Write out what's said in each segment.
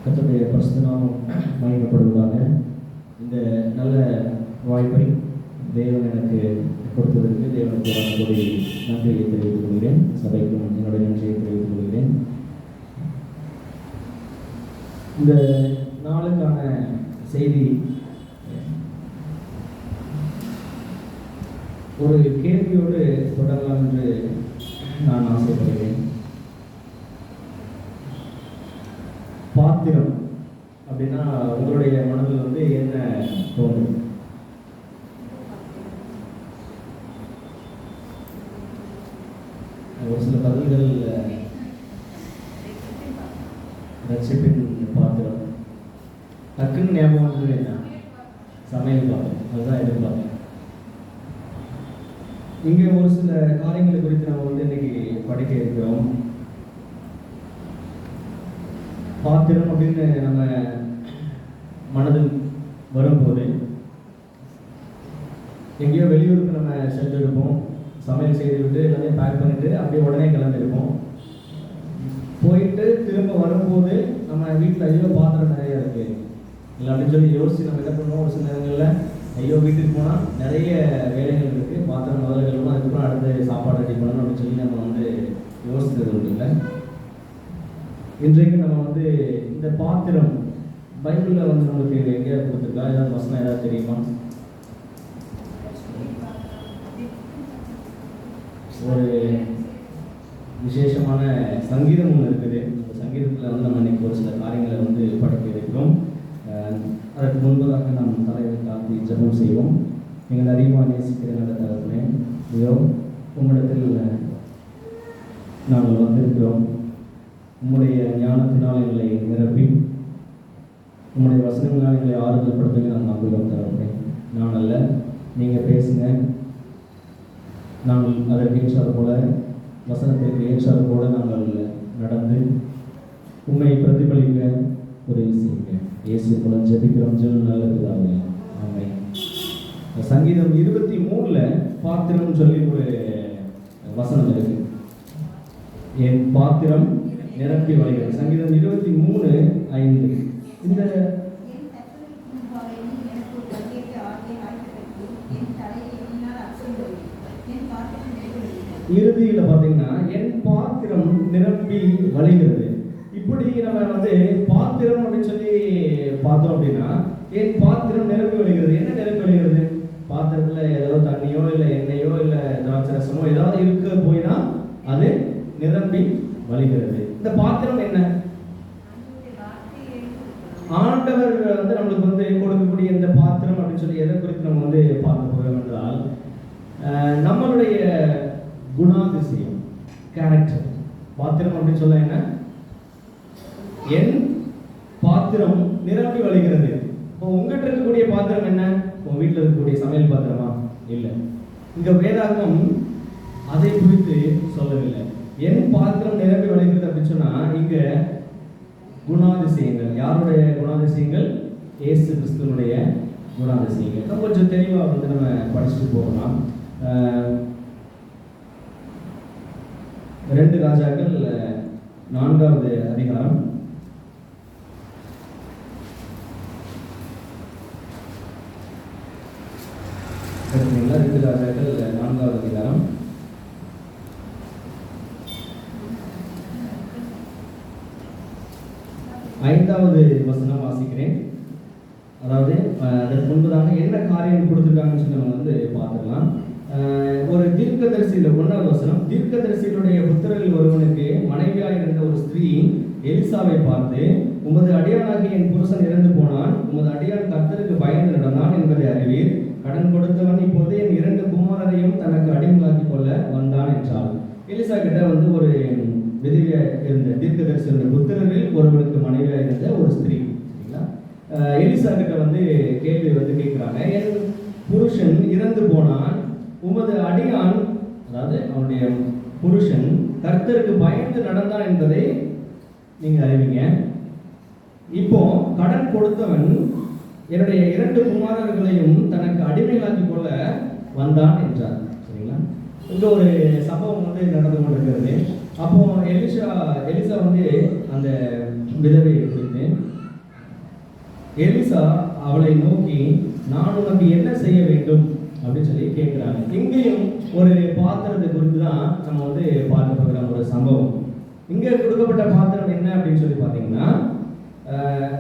கர்த்தருடைய பரிசுத்த நாமம் மகிமைப்படுவதாக. இந்த நல்ல வாய்ப்பை தேவன் எனக்கு கொடுத்ததற்கு தேவனுக்கு கூறி நன்றியை தெரிவித்துக் கொள்கிறேன். சபைக்கும் என்னுடைய நன்றியை தெரிவித்துக் கொள்கிறேன். இந்த நாளுக்கான செய்தி ஒரு கேள்வியோடு தொடரலாம் என்று நான் ஆசைப்படுகிறேன். பாத்திரம் அப்படின்னா உங்களுடைய மனதில் என்ன தோணும்? ஒரு சில பதில்கள் ரட்சிப்பின் பாத்திரம், டக்குன்னு ஞாபகம் வந்து என்ன? சமையல் பாத்திரம், அதுதான் எதிர்பார்த்தேன். இங்கே ஒரு சில காரியங்களை குறித்து நம்ம இன்னைக்கு படிக்க இருக்கிறோம். பாத்திரம் அப்படின்னு நம்ம மனதில் வரும்போது எங்கேயோ வெளியூருக்கு நம்ம சென்றிருப்போம். சமையல் செய்து விட்டு எல்லாத்தையும் பேக் பண்ணிட்டு அப்படியே உடனே கிளம்பியிருப்போம். போயிட்டு திரும்ப வரும்போது நம்ம வீட்டில் ஐயோ பாத்திரம் நிறைய இருக்கு இல்லை அப்படின்னு சொல்லி யோசிச்சு நம்ம என்ன பண்ணுவோம். ஒரு சில நேரங்களில் ஐயோ வீட்டுக்கு போனால் நிறைய வேலைகள் இருக்குது, பாத்திரம் முதல்ல கழுவணும், அதுக்கப்புறம் அடுத்து சாப்பாடு ரெடி பண்ணணும் அப்படின்னு சொல்லி நம்ம யோசித்தது ஒன்று இல்லை. இன்றைக்கு நம்ம இந்த பாத்திரம் பைபிளில் நம்மளுக்கு எங்கேயாவது கொடுத்துருக்கா? ஏதாவது வசனம் ஏதாவது தெரியுமா? ஒரு விசேஷமான சங்கீதம் ஒன்று இருக்குது. அந்த சங்கீதத்தில் நம்ம இன்னைக்கு ஒரு சில காரியங்களை படிக்க இருக்கிறோம். அதற்கு முன்பதாக நாம் தலைவர் காத்தி ஜெபம் செய்வோம். நீங்கள் அதிகமாக நேசிக்கிற நல்ல தகவலே, இதோ உங்களிடத்தில் நாங்கள் வந்திருக்கிறோம். உம்முடைய ஞானத்தினால் எங்களை நிரப்பி உம்முடைய வசனங்களால் எங்களை ஆறுதல் படுத்துங்க. நான் நம்புகிறோம் தரப்பேன். நான் அல்ல, நீங்கள் பேசுங்க. நாங்கள் அதற்கு ஏற்றாறு போல, வசனத்திற்கு ஏற்றாறு போல நாங்கள் நடந்து உண்மையை பிரதிபலிக்க உதவி செய்யுங்க. இயேசு மூலம் ஜெபிக்கிறோம், ஜெபம் நல்லதுதாங்க. ஆமென். சங்கீதம் 23 பாத்திரம் சொல்லி ஒரு வசனம் இருக்கு. என் பாத்திரம் நிரப்பி வழிகிறது. சங்கீதம் 23:5. இந்த இறுதியில் பார்த்தீங்கன்னா என் பாத்திரம் நிரப்பி வழிகிறது. இப்படி நம்ம பாத்திரம் அப்படின்னு சொல்லி பார்த்தோம் அப்படின்னா என் பாத்திரம் நிரப்பி வழிகிறது. என்ன நிரப்பி வழிகிறது? பாத்திரத்தில் ஏதோ தண்ணியோ இல்லை எண்ணெயோ இல்லை திராட்சை ரசமோ ஏதாவது இருக்க போயினா அது நிரம்பி வழிகிறது. இந்த பாத்திரம் என்ன? ஆண்டவர் நம்மளுக்கு கொடுக்கக்கூடிய இந்த பாத்திரம் அப்படின்னு சொல்லி எதை குறித்து நம்ம பார்க்க போகிறோம் என்றால் நம்மளுடைய குணாதிசயம், கேரக்டர். பாத்திரம் அப்படின்னு சொல்ல என்ன? என் பாத்திரம் நிரம்பி வழிகிறது. இப்போ உங்ககிட்ட இருக்கக்கூடிய பாத்திரம் என்ன? உங்க வீட்டில் இருக்கக்கூடிய சமையல் பாத்திரமா? இல்லை. இங்க வேதாகமம் அதை குறித்து சொல்லவில்லை. என் பாத்திரம் நிரம்பி வழிகிறது அப்படின்னு சொன்னா இங்க குணாதிசயங்கள். யாருடைய குணாதிசயங்கள்? இயேசு கிறிஸ்துவனுடைய குணாதிசயங்கள். கொஞ்சம் தெளிவா நம்ம படிச்சுட்டு போகலாம். 2 ராஜாக்கள் 4வது அதிகாரம். சரிங்களா? 2 ராஜாக்கள் 4வது அதிகாரம் 5வது வசனம் வாசிக்கிறேன். அதாவது அதற்கு முன்பதாக என்ன காரியம் கொடுத்துருக்காங்கன்னு சொல்லி நம்ம பார்த்துக்கலாம். ஒரு தீர்க்கதரிசியில 1வது வசனம். தீர்க்கதரிசிகளுடைய புத்திரரில் ஒருவனுக்கு மனைவியாய் இருந்த ஒரு ஸ்திரீ எலிசாவை பார்த்து, உமது அடியானாகி என் புருஷன் இறந்து போனான், உமது அடியான் கர்த்தருக்கு பயந்து நடந்தான் என்பதை அறிவீர். கடன் கொடுத்தவன் இப்போது என் 2 குமாரரையும் தனக்கு அடிமையாக்கி கொள்ள வந்தான் என்றாள். எலிசா கிட்ட ஒரு விதவியா இருந்த தீர்க்கதரிசியுடைய புத்திரரில் ஒருவனுக்கு மனைவியா இருந்த ஒரு ஸ்திரீ. சரிங்களா? எலிசா கிட்ட கேள்வி கேட்கிறாங்க. என் புருஷன் இறந்து போனான், உமது அடியான், அதாவது அவனுடைய புருஷன் கர்த்தருக்கு பயந்து நடந்தான் என்பதை நீங்க அறிவீங்க. இப்போ கடன் கொடுத்தவன் என்னுடைய 2 குமாரர்களையும் தனக்கு அடிமைகளாக்கி கொள்ள வந்தான் என்றார். சரிங்களா? இங்க ஒரு சம்பவம் நடந்து கொண்டிருக்கிறது. அப்போ எலிசா அந்த விதவை குறித்து எலிசா அவளை நோக்கி, நான் உனக்கு என்ன செய்ய வேண்டும் அப்படின்னு சொல்லி கேட்கிறாங்க. இங்கேயும் ஒரு பாத்திரத்தை குறித்து தான் நம்ம வந்து பார்க்க போகிற ஒரு சம்பவம். இங்கே கொடுக்கப்பட்ட பாத்திரம் என்ன அப்படின்னு சொல்லி பார்த்தீங்கன்னா,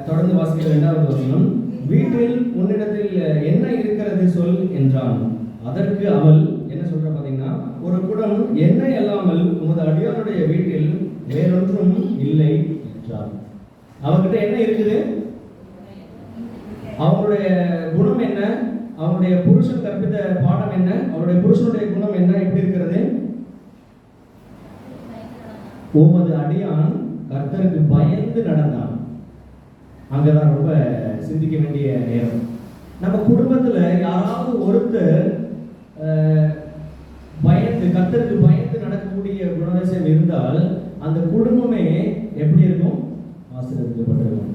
தொடர்ந்து வாசிக்கிற 2வது வசனம், வீட்டில் உன்னிடத்தில் என்ன இருக்கிறது சொல் என்றான். அதற்கு அவள் என்ன சொல்ற பார்த்தீங்கன்னா, ஒரு குடம் எண்ணெய் அல்லாமல் உமது அடியாருடைய வீட்டில் வேறொன்றும் இல்லை என்றாள். அவகிட்ட என்ன இருக்குது? அவங்களுடைய குணம் என்ன? அவருடைய புருஷன் கற்பித்த பாடம் என்ன? அவருடைய புருஷனுடைய குணம் என்ன? எப்படி இருக்கிறது? உமது அடியான் கர்த்தருக்கு பயந்து நடந்தான். அங்கதான் ரொம்ப சிந்திக்க வேண்டிய நேரம். நம்ம குடும்பத்துல யாராவது ஒருத்தர் பயந்து, கர்த்தருக்கு பயந்து நடக்கக்கூடிய குணாதிசயம் இருந்தால் அந்த குடும்பமே எப்படி இருக்கும்? ஆசீர்வதிக்கப்பட்டிருக்கும்.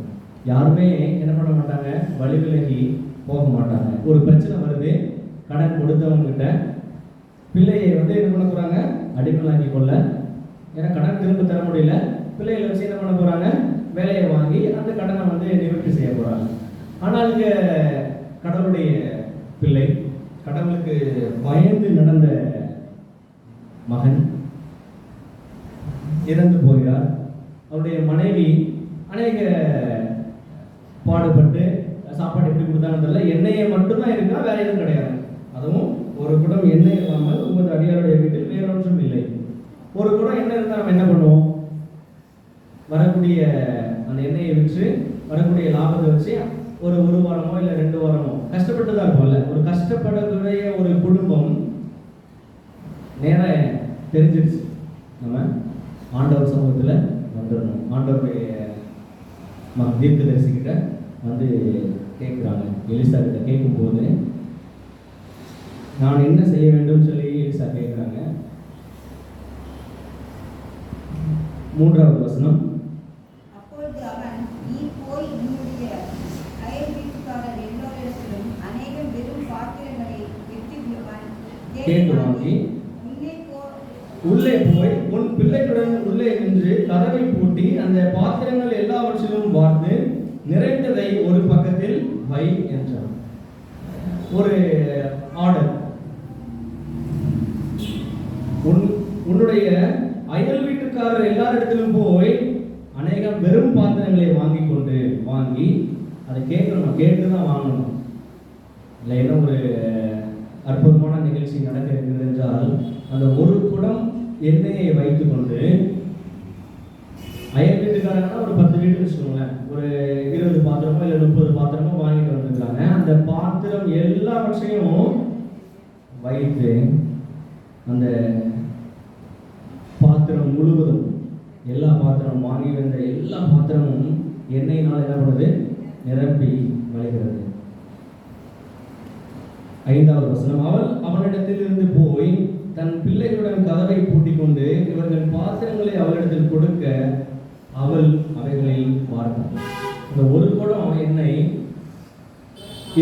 யாருமே என்ன பண்ண மாட்டாங்க? வழி விலகி போக மாட்டாங்க. ஒரு பிரச்சனை வருது, கடன் கொடுத்தவங்க கிட்ட பிள்ளையை வந்து என்ன பண்ண போறாங்க? அடிமையாக்கி கொள்ள. ஏன்னா கடன் திரும்ப தர முடியல, பிள்ளைகளை வச்சு என்ன பண்ண போறாங்க? வேலையை வாங்கி அந்த கடனை வந்து நிவர்த்தி செய்ய போறாங்க. ஆனால் இங்க கடவுளுடைய பிள்ளை, கடவுளுக்கு பயந்து நடந்த மகன் இறந்து போகிறார். அவருடைய மனைவி அநேக பாடுபட்டு சாப்பாடு எப்படி கொடுத்தாங்கன்னு தெரியல, எண்ணெயை மட்டும்தான் இருக்கா, வேற எதுவும் கிடையாது. அதுவும் ஒரு குடம் எண்ணெய் இல்லாமல் உமது அடியாருடைய வீட்டில் வேறொன்றும் இல்லை. ஒரு குடம் எண்ணெய் இருந்தால் நம்ம என்ன பண்ணுவோம்? வரக்கூடிய அந்த எண்ணெயை விற்று வரக்கூடிய லாபத்தை வச்சு ஒரு வாரமோ இல்லை 2 வாரமோ கஷ்டப்பட்டு தான் இருப்போம்ல. ஒரு கஷ்டப்படக்கூடிய ஒரு குடும்பம் நேரம் தெரிஞ்சிடுச்சு, நம்ம ஆண்டவர் சமூகத்தில் வந்துடணும். ஆண்டவருடைய தீர்க்கதரிசிக்கிட்ட வந்து கேட்குறாங்க. எலிசா கிட்ட கேட்கும்போது, நான் என்ன செய்ய வேண்டும் சொல்லி எலிசா கேட்குறாங்க. 3வது வசனம், அப்பொழுது அவன், நீ போய் உன்னுடைய அயல் வீட்டுக்காரர் எல்லோரிடத்திலும் அநேகம் வெறும் பாத்திரங்களை கேட்டு வாங்கி உள்ளே போய் உன் பிள்ளைகளுடன் உள்ளே நின்று கதவை பூட்டி அந்த பாத்திரங்கள் எல்லாவற்றிலும் பார்த்து நிறைந்ததை ஒரு பக்கத்தில் வை என்றார். ஒரு ஆர்டர். உன்னுடைய அயல் வீட்டுக்காரர் எல்லாரிடத்திலும் போய் அநேகம் வெறும் பாத்திரங்களை வாங்கி அதை கேட்கணும், கேட்டுதான் வாங்கணும். இல்லை என்ன ஒரு அற்புதமான நிகழ்ச்சி நடக்க இருக்கிறது என்றால், அந்த ஒரு குடம் எண்ணெயை வைத்துக்கொண்டு அயல் வீட்டுக்காரங்கன்னா ஒரு 10 வீடு வச்சுக்கோங்களேன், ஒரு 20 பாத்திரமோ இல்லை 30 பாத்திரமோ வாங்கிட்டு வந்துருக்காங்க. அந்த பாத்திரம் எல்லாவற்றையும் வைத்து அந்த பாத்திரம் முழுவதும், எல்லா பாத்திரம் வாங்கி வந்த எல்லா பாத்திரமும் எண்ணெயினால் என்ன பண்ணுது? நிரப்பி வழிகிறது. 5வது வசனம், அவள் அவனிடத்திலிருந்து போய் தன் பிள்ளைகளுடன் கதவை பூட்டிக் கொண்டு இவர்கள் பாத்திரங்களை அவளிடத்தில் கொடுக்க அவள் அவைகளை பார்த்தாள். இந்த ஒரு குடம் எண்ணெய்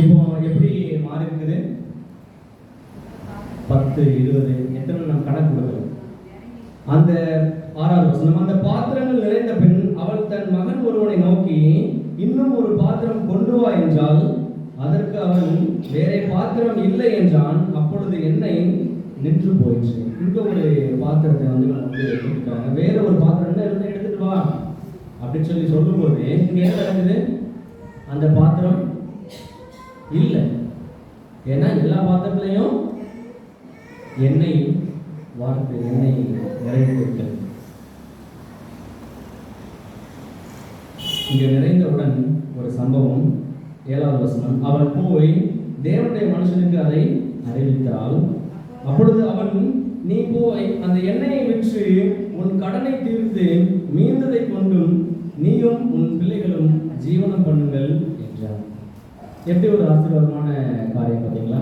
இப்போ எப்படி மாறி இருக்குது? 10, 20 எத்தனை நம்ம கணக்கு கொடுக்கலாம். அந்த 6வது வசனம், அந்த பாத்திரங்கள் நிறைந்த பின் அவள் தன் மகன் ஒருவனை நோக்கி, இன்னும் ஒரு பாத்திரம் கொண்டு வா என்றால், அதற்கு அவன் வேற பாத்திரம் இல்லை என்றான். அப்பொழுது எண்ணெய் நின்று போயிடுச்சு. இங்க ஒரு பாத்திரத்தை வந்து எடுத்துட்டாங்க. வேற ஒரு பாத்திரம் இருந்து எடுத்துட்டு வா அப்படின்னு சொல்லி சொல்லும்போது இங்க என்ன நடக்குது? அந்த பாத்திரம் இல்லை. ஏன்னா எல்லா பாத்திரத்திலையும் எண்ணெய் வார்த்தை, எண்ணெய் நிறைந்திருக்கிறது. இங்க நிறைந்தவுடன் ஒரு சம்பவம். 7வது வசனம், அவள் போய் தேவனுடைய மனுஷனுக்கு அதை அறிவித்தாள். அப்பொழுது அவன், நீ போய் அந்த எண்ணெயை விற்று உன் கடனை தீர்த்து மீந்ததை கொண்டும் நீயும் உன் பிள்ளைகளும் ஜீவனம் பண்ணுங்கள் என்றார். எப்படி ஒரு ஆசீர்வாதமான காரியம் பார்த்தீங்களா?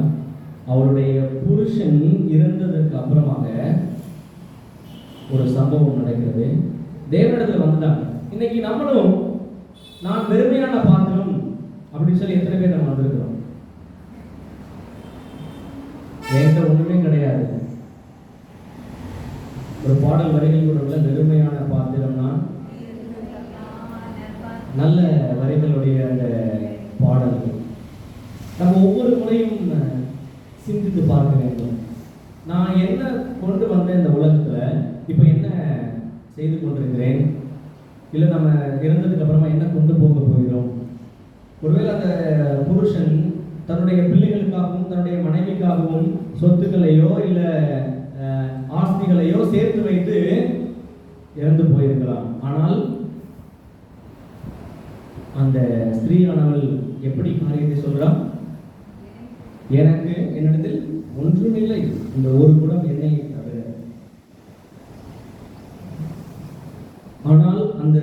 அவருடைய புருஷன் இறந்ததற்கு அப்புறமாக ஒரு சம்பவம் நடக்கிறது. தேவனிடத்தில் வந்துட்டாங்க. இன்னைக்கு நம்மளும் நான் வெறுமையான பாத்திரம் அப்படின்னு சொல்லி எத்தனை பேர் நம்ம வந்திருக்கிறோம்? என்கிட்ட ஒண்ணுமே கிடையாது. ஒரு பாடல் வரிகள் கூட வெறுமையான பாத்திரம் நான். நல்ல வரிகளுடைய அந்த செய்து கொண்டிருக்கிறேன், இல்லை நம்ம இறந்ததுக்கு அப்புறமா என்ன கொண்டு போக போகிறோம்? ஒருவேளை அந்த புருஷன் தன்னுடைய பிள்ளைகளுக்காகவும் தன்னுடைய மனைவிக்காகவும் சொத்துக்களையோ இல்லை ஆஸ்திகளையோ சேர்த்து வைத்து இறந்து போயிருக்கலாம். ஆனால் அந்த ஸ்திரீயானவள் எப்படி காரியத்தை சொல்றான்? எனக்கு என்னிடத்தில் ஒன்றுமில்லை, இந்த ஒரு குடம் எண்ணெயை தவிர. ஆனால் அந்த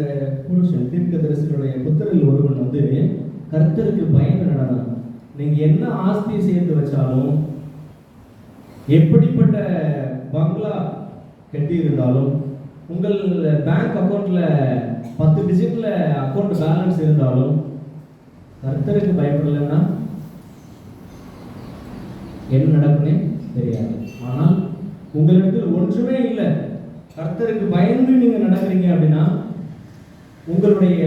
புருஷன் தீர்க்கதரிசியுடைய புத்திரரில் ஒருவன் வந்து கர்த்தருக்கு பயந்து நடந்தான். நீங்க என்ன ஆஸ்தியை சேர்த்து வச்சாலும், எப்படிப்பட்ட பங்களா கட்டி இருந்தாலும், உங்கள் பேங்க் அக்கௌண்ட்ல 10 டிஜிட்ல அக்கௌண்ட் பேலன்ஸ் இருந்தாலும், கர்த்தருக்கு பயப்படலைன்னா என்ன நடக்குன்னே தெரியாது. ஆனால் உங்களிடத்தில் ஒன்றுமே இல்லை, கர்த்தருக்கு பயந்து நீங்க நடக்கிறீங்க அப்படின்னா உங்களுடைய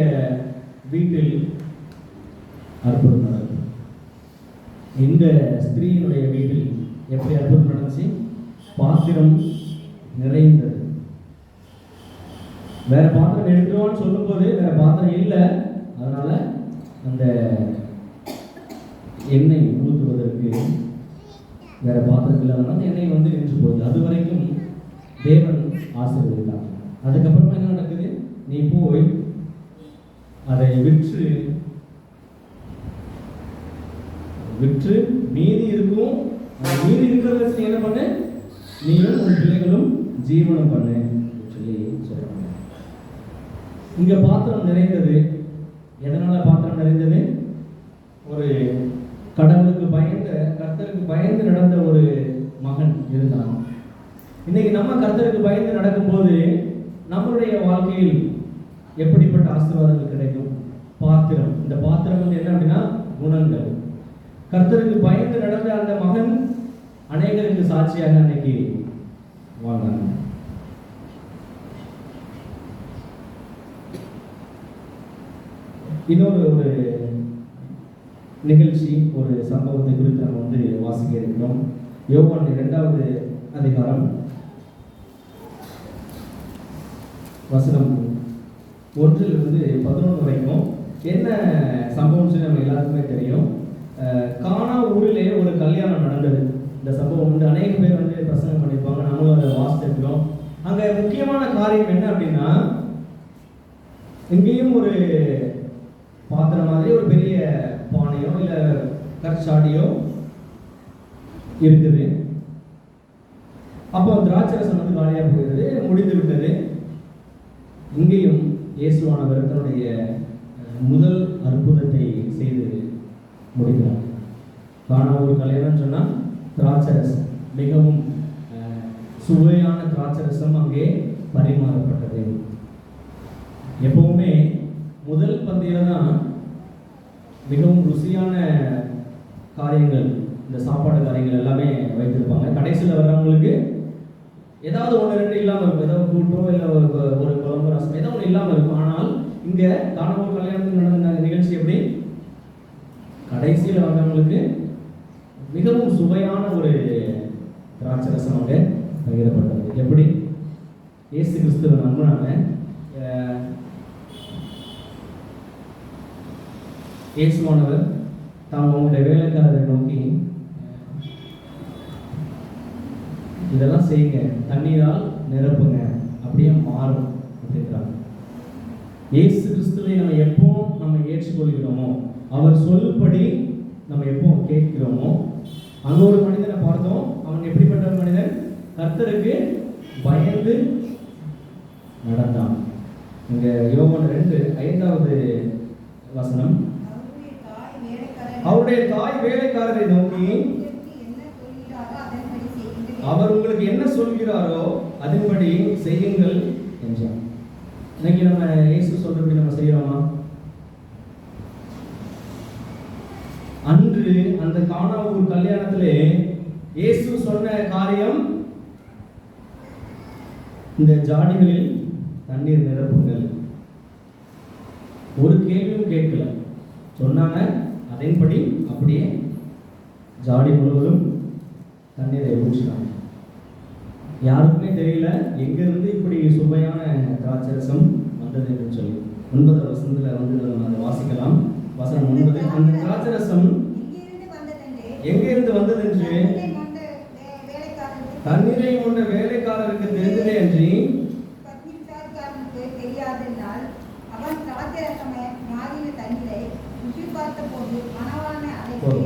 வீட்டில் அற்புதம் நடக்கும். இந்த ஸ்திரீயினுடைய வீட்டில் எப்படி அற்புதம் நடந்துச்சு? பாத்திரம் நிறைந்தது. வேற பாத்திரம் எடுத்துருவான்னு சொல்லும் போது வேற பாத்திரம் இல்லை, அதனால அந்த எண்ணெய் ஊற்றுவதற்கு வேற பாத்திரம் இல்லாதனால எண்ணெய் வந்து நின்று போகுது. அது வரைக்கும் தேவன் ஆசீர்வதித்தார். அதுக்கப்புறமா என்ன நடக்குது? நீ போய் அதை விற்று மீதி இருக்கும், மீதி இருக்கிறத வச்சு என்ன பண்ணு, நீயும் உன் பிள்ளைகளும் ஜீவனம் பண்ணு சொல்லி சொல்றாங்க. இங்க பாத்திரம் நிறைந்தது. எதனால பாத்திரம் நிறைந்தது? ஒரு கடவுளுக்கு பயந்த, கர்த்தருக்கு பயந்து நடந்த ஒரு மகன் இருந்தான். இன்னைக்கு நம்ம கர்த்தருக்கு பயந்து நடக்கும்போது நம்மளுடைய வாழ்க்கையில் எப்படிப்பட்ட ஆசீர்வாதங்கள் கிடைக்கும்? பாத்திரம். இந்த பாத்திரம் வந்து என்ன அப்படின்னா குணங்கள். கர்த்தருக்கு பயந்து நடந்த அந்த மகன் அநேகருக்கு சாட்சியாக அன்னைக்கு வாழ்ந்தாங்க. இன்னொரு ஒரு நிகழ்ச்சி, ஒரு சம்பவத்தை குறித்து நம்ம வந்து வாசிக்க இருக்கிறோம். யோவான் 2வது அதிகாரம் வசனம் 1லிருந்து 11 வரைக்கும். என்ன சம்பவம் சொல்லி நம்ம எல்லாருக்குமே தெரியும். கானா ஊரிலே ஒரு கல்யாணம் நடந்தது. இந்த சம்பவம் வந்து அநேக பேர் வந்து பிரசங்கம் பண்ணியிருப்பாங்க, நம்மளும் அதை வாசிச்சிருக்கிறோம். அங்க முக்கியமான காரியம் என்ன அப்படின்னா, இங்கேயும் ஒரு பாத்திரம் மாதிரி ஒரு பெரிய பானையோ இல்ல கற்சாடியோ இருக்குது. அப்போ திராட்சரசம் வந்து காலியா போகிறது, முடிந்து விட்டது. இங்கேயும் இயேசுவானவர் தன்னுடைய முதல் அற்புதத்தை செய்து முடிக்கிறார். கானா ஒரு கல்யாணம் சொன்னா திராட்சரசம், மிகவும் சுவையான திராட்சரசம் அங்கே பரிமாறப்பட்டது. எப்பவுமே முதல் பந்தியில தான் மிகவும் ருசியான காரியங்கள், இந்த சாப்பாடு காரியங்கள் எல்லாமே வைத்திருப்பாங்க. கடைசியில் வர்றவங்களுக்கு ஏதாவது 1-2 இல்லாமல் இருக்கும். ஏதாவது கூட்டோ இல்லை ஒரு குழம்பு ரசம் ஏதாவது ஒன்று இல்லாமல் இருக்கும். ஆனால் இங்கே காணாமல் கல்யாணத்தில் நடந்த நிகழ்ச்சி எப்படி? கடைசியில் வர்றவங்களுக்கு மிகவும் சுவையான ஒரு திராட்சை ரசம் அங்கே பகிரப்பட்டது. எப்படி? இயேசு கிறிஸ்துவ நம்பினாங்க. இயேசுவானவர் தாம் அவங்களுடைய வேலைக்காரரை நோக்கி, இதெல்லாம் செய்யுங்க, தண்ணீரால் நிரப்புங்க, அப்படியே மாறும் அப்படின்றாங்க. இயேசு கிறிஸ்துவை நம்ம எப்போ நம்ம ஏற்றுக்கொள்கிறோமோ, அவர் சொல்லும்படி நம்ம எப்போ கேட்கிறோமோ, அங்க ஒரு மனிதனை பார்த்தோம். அவன் எப்படிப்பட்ட ஒரு மனிதன்? கர்த்தருக்கு பயந்து நடந்தான். இங்க யோவான் 2:5வது வசனம், அவருடைய தாய் வேலைக்காரரை நோக்கி, அவர் உங்களுக்கு என்ன சொல்கிறாரோ அதன்படி செய்யுங்கள் என்றார். இன்னைக்கு நம்ம இயேசு சொல்றபடி நம்ம செய்யறோமா? அன்று அந்த கானா ஊர் கல்யாணத்திலே இயேசு சொன்ன காரியம், இந்த ஜாடிகளில் தண்ணீர் நிரப்புங்கள். ஒரு கேள்வியும் கேட்கல, சொன்னாங்க. அதன்படி அப்படியே ஜாடி முழுவதும் தண்ணீரை ஊற்றினாங்க. யாருக்குமே தெரியல எங்கிருந்து இப்படி சுவையான திராட்சரசம் வந்தது என்று சொல்லி 9 வசனத்துல வந்து நம்ம அதை வாசிக்கலாம். வசனம் 9. அந்த திராட்சரசம் எங்கிருந்து வந்ததென்று தண்ணீரை கொண்ட வேலைக்காரருக்கு தெரிந்ததே அன்றி தெரியாதென்றால் அவன் திராட்சரசமே மாறின தண்ணீரை ருசி பார்த்தபோது மணவாளனை அழைத்து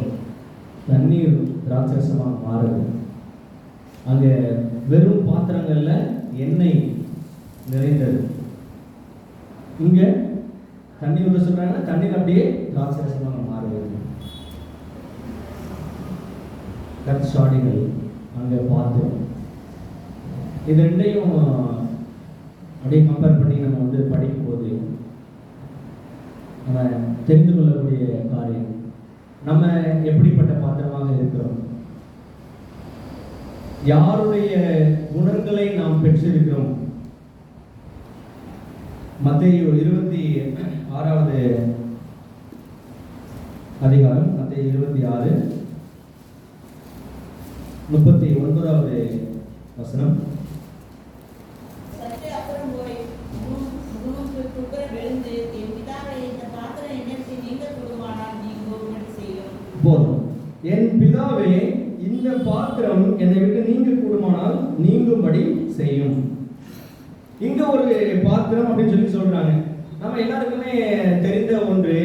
தண்ணீர் திராட்சரசமாக மாறுது. அங்க வெறும் பாத்திரங்கள்ல எண்ணெய் நிறைந்தது. இங்க தண்ணீர் ஊற்ற சொல்றாங்க, தண்ணீர் அப்படியே திராட்சரசமாக மாறுது. கற்சாடிகள் அங்க பார்த்தோம். இது ரெண்டையும் அப்படியே கம்பேர் பண்ணி நம்ம வந்து படிக்கும் போது நம்ம தெரிந்து கொள்ளக்கூடிய காரியம், நம்ம எப்படிப்பட்ட பாத்திரமாக இருக்கிறோம், யாருடைய குணங்களை நாம் பெற்றிருக்கிறோம். மத்தேயு 26வது அதிகாரம், மத்தேயு 26 39வது வசனம். போதும். என் பிதாவே, இந்த பாத்திரம் என்னை விட்டு நீங்க கூடுமானால் நீங்கும்படி செய்யும். இங்க ஒரு பாத்திரம் அப்படின்னு சொல்லி சொல்றாங்க. நம்ம எல்லாருக்குமே தெரிந்த ஒன்று.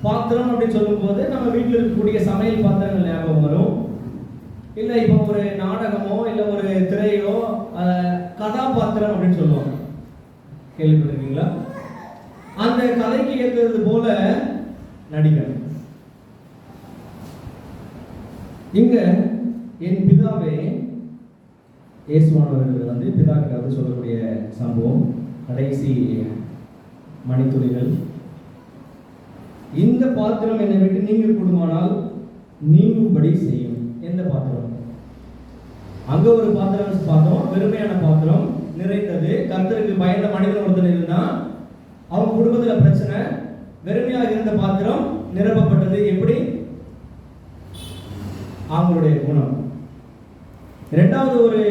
பாத்திரம் அப்படின்னு சொல்லும் போது நம்ம வீட்டில் இருக்கக்கூடிய சமையல் பாத்திரங்கள் ஞாபகம் வரும். இல்லை இப்போ ஒரு நாடகமோ இல்லை ஒரு திரையோ கதாபாத்திரம் அப்படின்னு சொல்லுவாங்க, கேள்விப்பட்டிருக்கீங்களா? அந்த கதைக்கு ஏற்றது போல நடிக்கணும். இங்க என் பிதாவே, இயேசுவானவர்கள் வந்து பிதாக்காக சொல்லக்கூடிய சம்பவம், கடைசி மணித்துளிகள். இந்த பாத்திரம் என்னை விட்டு நீங்க கூடுமானால் நீங்கும்படி செய்யும். எந்த பாத்திரம்? அங்க ஒரு பாத்திரம் பார்த்தோம், வெறுமையான பாத்திரம் நிறைந்தது. கர்த்தருக்கு பயந்த மனிதன் ஒருத்தர் இருந்தான், அவங்க குடும்பத்துல பிரச்சனை, வெறுமையாக இருந்த பாத்திரம் நிரப்பப்பட்டது. எப்படி? அவங்களுடைய குணம். இரண்டாவது ஒரு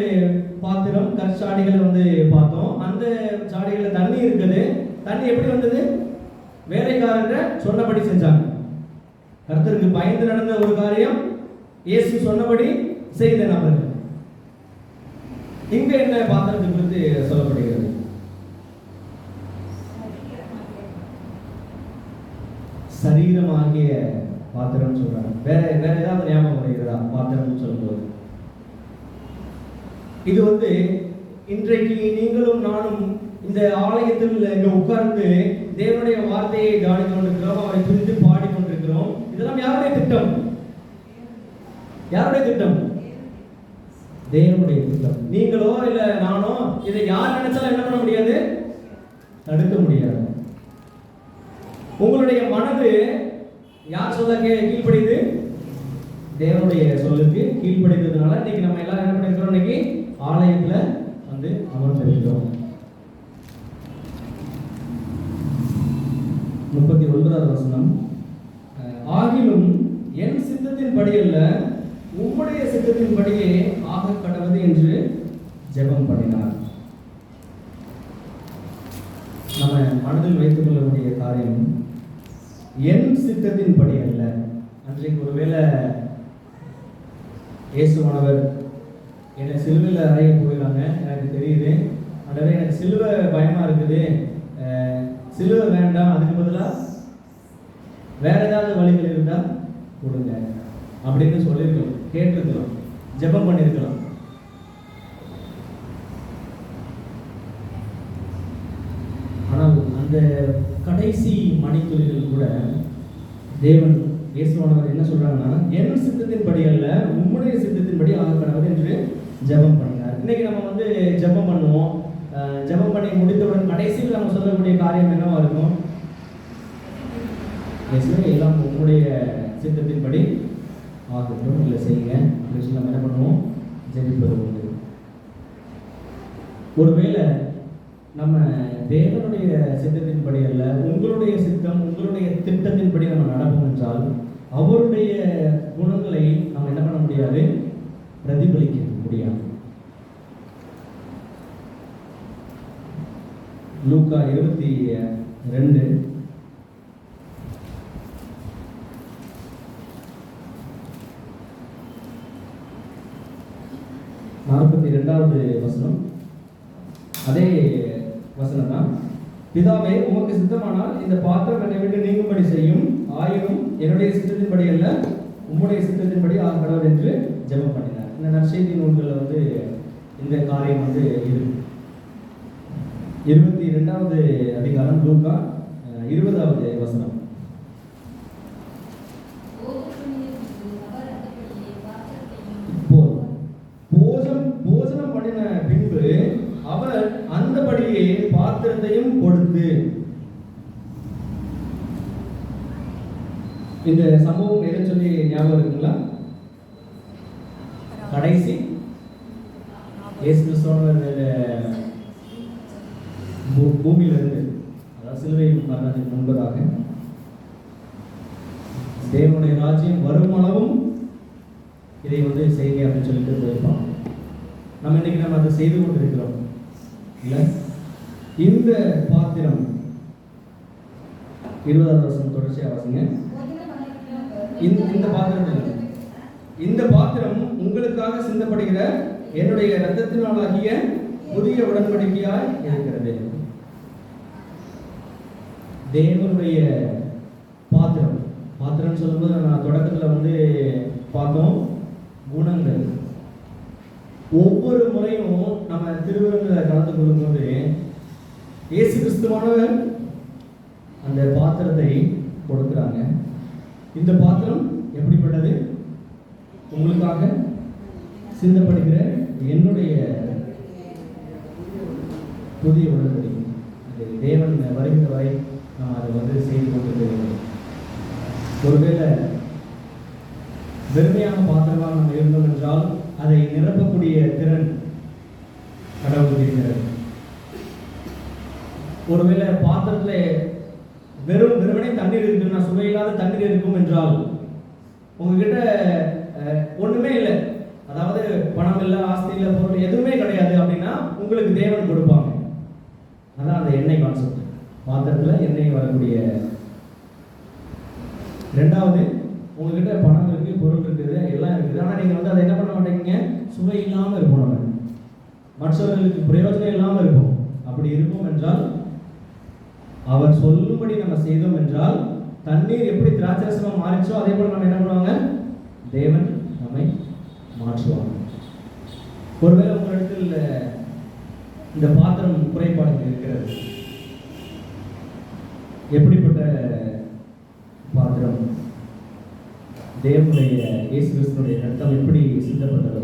பாத்திரம், கற்சாடிகள் வந்து பார்த்தோம். அந்த சாடிகள்ல தண்ணி இருக்குது. தண்ணி எப்படி வந்தது? வேலைக்காரங்க சொன்னபடி செஞ்சாங்க. கர்த்தருக்கு பயந்து நடந்த ஒரு காரியம், இயேசு சொன்னபடி செய்த நபர்கள். இங்க என்ன பாத்திரத்தை குறித்து சொல்லப்படுகிறது? சரீரமாகிய பாத்திரம் சொல்றாங்க. வேற ஏதாவது ஞாபகம் வருகிறதா பாத்திரம் சொல்லும்போது? இது வந்து இன்றைக்கு நீங்களும் நானும் இந்த ஆலயத்தில் இங்க உட்கார்ந்து தேவனுடைய வார்த்தையை தியானித்துக் கொண்டிருக்கிறோம், அவரை குறித்து பாடிக்கொண்டிருக்கிறோம். இதெல்லாம் யாருடைய திட்டம்? யாருடைய திட்டம்? தேவனுடைய திட்டம். நீங்களோ இல்ல நானோ இதை யார் நினைச்சாலும் என்ன பண்ண முடியாது, தடுக்க முடியாது. உங்களுடைய மனது யார் சொல்ல கீழ்ப்படியுது? தேவனுடைய சொல்லுக்கு கீழ்ப்படிந்ததுனால இன்னைக்கு நம்ம எல்லாரும் என்ன பண்ணிருக்கிறோம்? இன்னைக்கு ஆலயத்துல வந்து அமர்ந்திருக்கிறோம். 39வது வசனம். ஆகிலும் என் சித்தத்தின் படியல்ல உம்முடைய சித்தத்தின் படியே ஆக கடவது என்று ஜெபம் பண்ணினார். நம்ம மனதில் வைத்துக் கொள்ளக்கூடிய காரியம், என் சித்தத்தின் படி அல்ல. அன்றைக்கு ஒருவேளை இயேசுவானவர் என்னை சிலுவையில் அறைய போகிறாங்க, எனக்கு தெரியுது, அதனால எனக்கு சிலுவை பயமா இருக்குது, சிலுவை வேண்டாம், அதுக்கு பதிலாக வேற ஏதாவது வழிகள் இருந்தா கொடுங்க அப்படின்னு சொல்லியிருக்கலாம், கேட்டிருக்கலாம், ஜெபம் பண்ணியிருக்கலாம். ஆனால் அந்த கடைசி மணித்துளிகள் கூட தேவன் இயேசுவானவர் என்ன சொல்றாங்கன்னா, என் சித்தத்தின் படி அல்ல உம்முடைய சித்தத்தின் படி ஆகப்படுவது என்று ஜெபம் பண்ணினார். இன்னைக்கு நம்ம வந்து ஜெபம் பண்ணுவோம். ஜெபம் பண்ணி முடித்தவுடன் கடைசியில் நம்ம சொல்லக்கூடிய காரியம் என்னவா இருக்கும்? எல்லாம் உங்களுடைய சித்தத்தின்படி ஆகட்டும், இல்லை செய்யுங்க அப்படின்னு சொல்லி நம்ம என்ன பண்ணுவோம்? ஜெபிப்பது உண்டு. ஒருவேளை நம்ம தேவனுடைய சித்தத்தின்படி அல்ல, உங்களுடைய சித்தம், உங்களுடைய திட்டத்தின்படி நம்ம நடப்போம் என்றால் அவருடைய குணங்களை நம்ம என்ன பண்ண முடியாது? பிரதிபலிக்க முடியாது. லூக்கா 22 42வது வசனம். அதே வசனம் தான். பிதாவே, உமக்கு சித்தமானால் இந்த பாத்திரம் என்னை விட்டு நீங்கும்படி செய்யும், ஆயினும் என்னுடைய சித்தத்தின்படி அல்ல, உம்முடைய சித்தத்தின்படி ஆக கடவுள் என்று ஜெபம் பண்ணினார். இந்த நற்செய்தி நூல்களில் இந்த காரியம் இருக்கு. 22வது அதிகாரம் லூக்கா 20வது வசனம். போஜனம் பண்ணின பின்பு அவர் அந்தபடியே பாத்திரத்தையும் கொடுத்து. இந்த சம்பவம் எதை சொல்லி ஞாபகம் இருக்குங்களா? கடைசி இயேசு கிறிஸ்துவின் பூமியிலிருந்து, அதாவது சிலுவை மரணத்துக்கு முன்பதாக தேவனுடைய ராஜ்யம் வரும் அளவும் இதை செய்யுங்க அப்படின்னு சொல்லிட்டு போயிருப்பாங்க. நம்ம இன்னைக்கு அதை செய்து கொண்டு இருக்கிறோம் இல்ல? இந்த பாத்திரம் 20வது வருஷம் தொடர்ச்சியா வாசிங்க. இந்த பாத்திரம் உங்களுக்காக சிந்தப்படுகிற என்னுடைய இரத்தத்தினாலாகிய புதிய உடன்படிக்கையாய் இருக்கிறது. தேவனுடைய பாத்திரம். பாத்திரம் சொல்லும்போது நான் தொடக்கத்துல பார்த்தோம் குணங்கள். ஒவ்வொரு முறையும் நம்ம திருவிருந்துல கலந்து கொள்ளும்போது இயேசு கிறிஸ்துவானவர் அந்த பாத்திரத்தை கொடுக்கிறாங்க. இந்த பாத்திரம் எப்படிப்பட்டது? உங்களுக்காக சிந்தப்படுகிற என்னுடைய புதிய உடன்படிக்கை. தேவன் வருகிற வரை நாம் அதை செய்து கொண்டிருக்கிறோம். ஒருவேளை வெறுமையான பாத்திரமாக நம்ம இருந்தோம் என்றால் அதை நிரப்பக்கூடிய திறன் கடவுள் இருக்கிறது. ஒருவேளை பாத்திரத்துல வெறுமனே தண்ணீர் இருக்குன்னா, சுவையில்லாத தண்ணீர் இருக்கும் என்றால், உங்ககிட்ட ஒண்ணுமே இல்லை, அதாவது பணம் இல்லை, ஆஸ்தி இல்லை, பொருள் எதுவுமே கிடையாது அப்படின்னா உங்களுக்கு தேவன் கொடுப்பாங்க. அதான் அந்த எண்ணெய் கான்செப்ட். பாத்திரத்துல எண்ணெய் வரக்கூடிய. ரெண்டாவது, உங்ககிட்ட பணம் இருக்கு, பொருள் இருக்குது, எல்லாம் இருக்குது, ஆனா நீங்க அதை என்ன பண்ண மாட்டேங்க, சுவை இல்லாம இருப்போம், நம்ம மற்றவர்களுக்கு பிரயோஜனம் இல்லாம இருப்போம். அப்படி இருக்கும் என்றால், அவர் சொல்லும்படி நம்ம செய்தோம் என்றால், தண்ணீர் எப்படி திராட்சரசமா மாறிச்சோ அதே போல நம்ம என்ன பண்ணுவாங்க, தேவன் நம்மை மாற்றுவாங்க. ஒருவேளை உங்களிடத்தில் இந்த பாத்திரம் குறைபாடு இருக்கிறது. எப்படிப்பட்ட பாத்திரம்? தேவனுடைய இயேசு கிறிஸ்துவினுடைய ரத்தம் எப்படி சிந்தப்பட்டதோ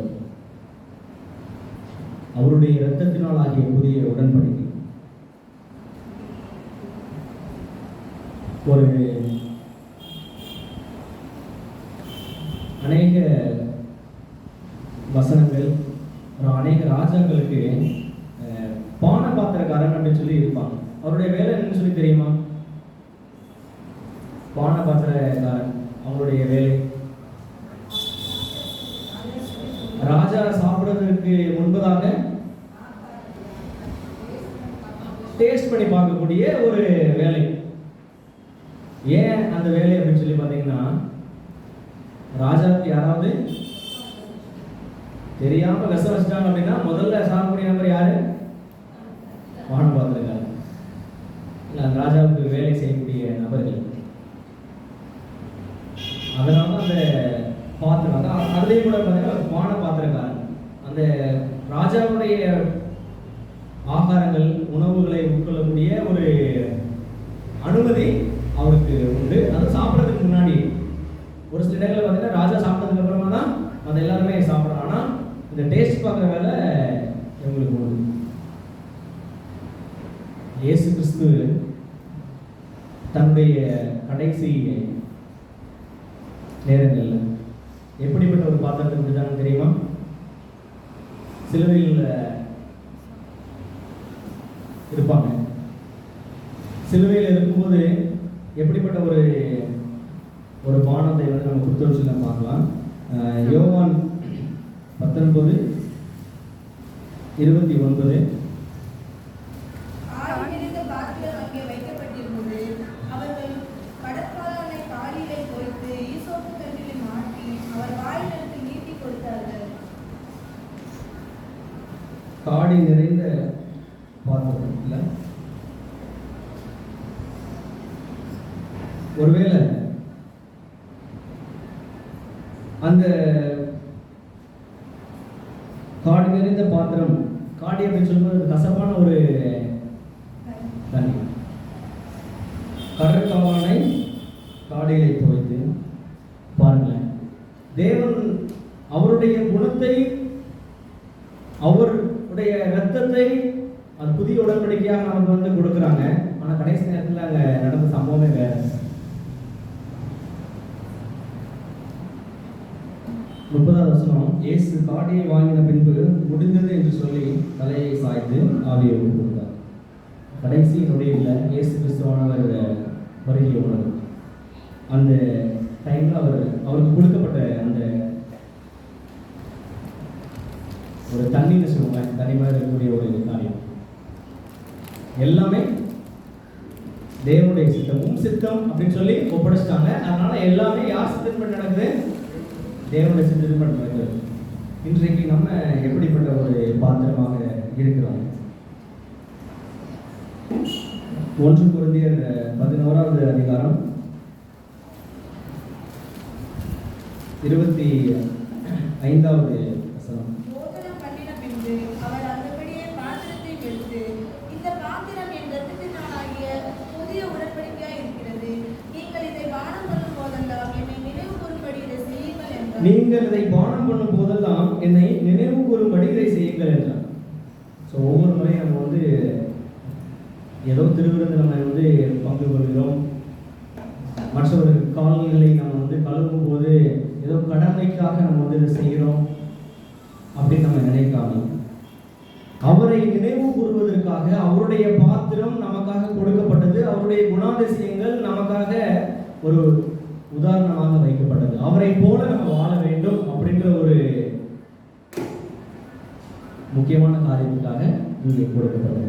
அவருடைய இரத்தத்தினால் ஆகிய புதிய உடன்படிக்கை. ஒரு அநேக வசனங்கள், அநேக ராஜாக்களுக்கு பான பாத்திரக்காரன் அப்படின்னு சொல்லி இருப்பாங்க. அவருடைய வேலை என்னன்னு சொல்லி தெரியுமா? பான பாத்திரக்காரன் அவங்களுடைய வேலை ராஜா சாப்பிடுவதற்கு முன்பதாக டேஸ்ட் பண்ணி பார்க்கக்கூடிய ஒரு வேலை. ஏன் அந்த வேலை அப்படின்னு சொல்லி பார்த்தீங்கன்னா, ராஜாவுக்கு யாராவது தெரியாம விஷம் வச்சிட்டாங்க அப்படின்னா முதல்ல சாப்பிடக்கூடிய நபர் யாரு? பான பாத்திரக்காரன். இல்லை, அந்த ராஜாவுக்கு வேலை செய்யக்கூடிய நபர்கள். அதனால அந்த பாத்திரம், அதுலேயும் கூட பார்த்தீங்கன்னா பான பாத்திரக்காரன் அந்த ராஜாவுடைய ஆகாரங்கள், உணவுகளை உட்கொள்ளக்கூடிய ஒரு அனுமதி அவருக்கு உண்டு. அது சாப்பிட்றதுக்கு முன்னாடி ஒரு சில இடங்களில் பார்த்தீங்கன்னா ராஜா சாப்பிட்டதுக்கு அப்புறமா தான் அது எல்லாருமே சாப்பிட்றோம். ஆனால் இந்த டேஸ்ட் பார்க்குற வேலை இவங்களுக்கு உண்டு. இயேசு கிறிஸ்து தன்னுடைய கடைசி நேரங்களில் எப்படிப்பட்ட ஒரு பாத்திரத்தை கொடுத்தாங்க தெரியுமா? சிலுவையில் இருப்பாங்க. சிலுவையில் இருக்கும்போது எப்படிப்பட்ட ஒரு பானத்தை நம்ம கொடுத்தோம்னு சொல்லி நம்ம பார்க்கலாம். யோவான் 19:29. காடி நிறைந்த பாத்திரம் இல்ல, ஒருவேளை அந்த காடி நிறைந்த பாத்திரம், காடி அப்படின்னு சொல்லும்போது கசப்பான ஒரு தண்ணி, கடற்காவானை காடியை துவைத்து பாருங்களேன். தேவன் அவருடைய குணத்தை, அவருடைய ரத்தத்தை அது புதிய உடன்படிக்கையாக நமக்கு வந்து கொடுக்குறாங்க. ஆனா கடைசி நேரத்தில் அங்க நடந்த சம்பவமே வேற. 30வது வசனம், இயேசு காடியை வாங்கின பின்பு முடிந்தது என்று சொல்லி தலையை சாய்த்து ஆவியை விட்டு கொடுத்தார். கடைசி நொடியில் இயேசு கிறிஸ்துவானவர் வருகை உணர்வு. அந்த டைம்ல அவருக்கு கொடுக்கப்பட்ட அந்த ஒரு தண்ணின்னு சொல்லுவாங்க, தனி மாதிரி இருக்கக்கூடிய ஒரு காரியம் எல்லாமே தேவனுடைய சித்தமும் சித்தம் அப்படின்னு சொல்லி ஒப்படைச்சிட்டாங்க. அதனால எல்லாமே யார் சித்தம் நடக்குது? தேவனுடைய சித்தம் நடக்குது. இன்றைக்கு நம்ம எப்படிப்பட்ட ஒரு பாத்திரமாக இருக்கிறோம்? 1 கொரிந்தியர் 11வது அதிகாரம் 25வது வசனம். போஜனம் பண்ணின பின்பு அவர் அந்தபடியே பாத்திரத்தை எடுத்து, இந்த பாத்திரம் என் இரத்தத்தினாலாகிய புதிய உடன்படிக்கையாய் இருக்கிறது. நீங்கள் இதை பானம் பண்ணும் போதெல்லாம் என்னை நினைவு கூறும்படி இதை செய்யுங்கள் என்றார். நீங்கள் இதை பானம் பண்ணும் போதெல்லாம் என்னை நினைவு கூறும்படி இதை செய்யுங்கள் என்றார். ஸோ ஒவ்வொரு முறையும் நம்ம வந்து ஏதோ திருவிருந்து நம்ம வந்து பங்கு கொள்கிறோம், மற்றவர்கள் கால்களை நம்ம வந்து கழுவும் போது ஏதோ கடமைக்காக நம்ம வந்து இதை செய்கிறோம் அப்படின்னு நம்ம நினைக்காம, அவரை நினைவு கூறுவதற்காக அவருடைய பாத்திரம் நமக்காக கொடுக்கப்பட்டது, அவருடைய குணாதிசயங்கள் நமக்காக ஒரு உதாரணமாக வைக்கப்பட்டது, அவரை போல நம்ம வாழ வேண்டும் அப்படின்ற ஒரு முக்கியமான காரியத்துக்காக இங்கே கொடுக்கப்பட்டது.